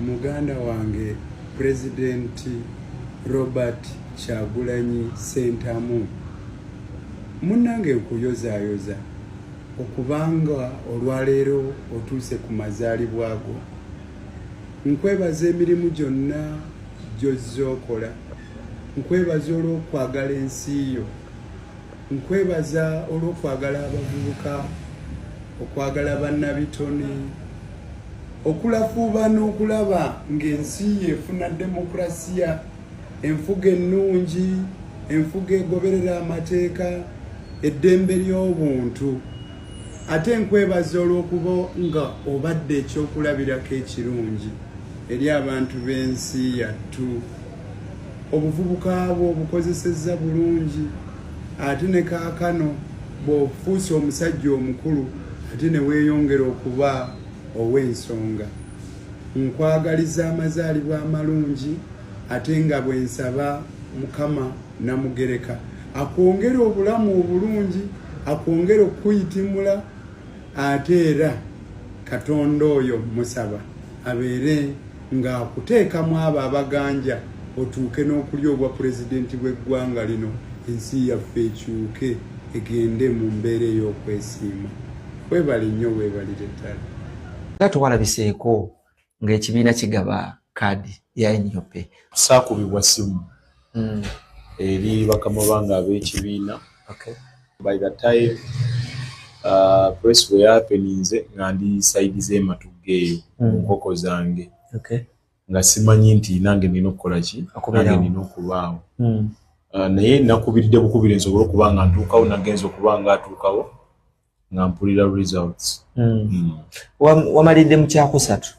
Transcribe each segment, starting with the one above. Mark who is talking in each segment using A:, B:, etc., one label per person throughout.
A: muganda wange President Robert Kyagulanyi Ssentamu munnange nkuyozaayoza okubanga olwaleero otuuse ku mazaalibwa go. Nkwebaza emirimu gyonna gy'ozze okola, nkwebaza olw'okwagala ensi yo, nkwebaza olw'okwagala abavubuka, okwagala bannabitone, okulafuuba n'okulaba ng'ensi efuna demokrasiya, enfuga ennungi, enfuga egoberera amateeka, eddembe ly'obuntu. Ate nkwebaza olw'okuba nga obadde ekyokulabirako ekirungi eri abantu b'ensi yattu. Obuvubuka bwo obukozesezza bulungi, ate ne kaakano bw'ofuuse omusajja omukulu ate ne weeyongera okuba ow'ensonga. Nkwagaliza amazaalibwa amalungi ate nga bwe nsaba Mukama Namugereka akwongera obulamu obulungi, akwongera okuyitimula, ate era Katonda oyo musaba abeere nga akuteekamu abo abaganja otuuke n'okulya obwa pulezidenti bw'eggwanga lino, ensi yaffe ekyuke egende mu mbeera ey'okwesiima. Weebale nnyo, weebalire ddala.
B: Nga tewalabiseeko ng'ekibiina kigaba kaadi ya NUP.
C: Saakubibwa simu eri bakama bange ab'ekibiina. By the time press bwe happeninze nga ndi side z'ematugga eyo mu nkoko zange, nga simanyi nti nange nina okukola ki, nange nina okubaawo. Naye nakubiridde bukubire nsobole okuba nga ntuukawo, nagenza okuba nga atuukawo nga mpulira results.
B: Wamalidde mu kyakusatu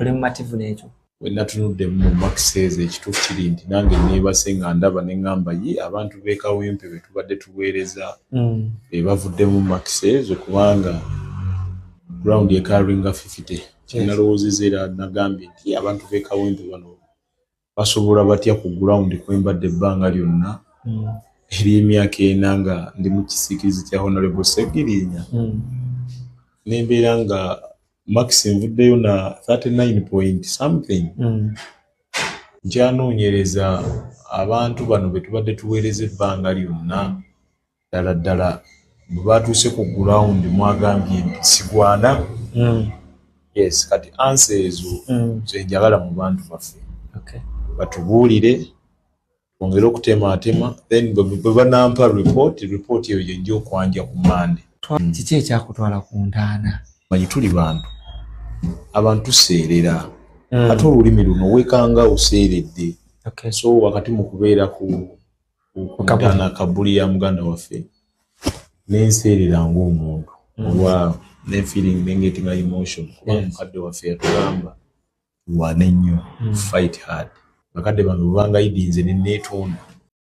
B: oli mumativu n'ekyo?
C: Bwe natunudde mu Maxes ekituufu kiri nti nange neebase nga ndaba ne ŋŋamba ye abantu b'e Kawempe be tubadde tuweereza be bavudde mu Maxes okubanga ground ye carryinga 50. Kinalowoozezza era nagambye nti abantu b'e Kawempe bano basobola batya ku ground kwembadde ebbanga lyonna ery'emyaka ena nga ndi mu kisiikirizi kya Honorable Segirinya. Nembeera nga Max nvuddeyo na 39 point something. Nkyanoonyereza abantu bano be tubadde tuweereza ebbanga lyonna ddala ddala bwe baatuuse ku ground mwagambye nti sigwana. Yes, kati ansa ezo ze njagala mu bantu baffe. Batubuulire twongere okutematema, then bwe banampa report eyo gye nja okwanja ku Mande.
B: Kiki ekyakutwala ku ntaana?
C: Manyi tuli bantu abantu tuseerera, ate olulimi luno weekanga oseeredde. So wakati mu kubeera ku ntaana Kabuli ya muganda waffe nenseerera ng'omuntu olwa ne feeling nengetinga emotion kuba mukadde waffe yatugamba tuwane nnyo, fight hard. Bakadde bano banga idinze ne neetonda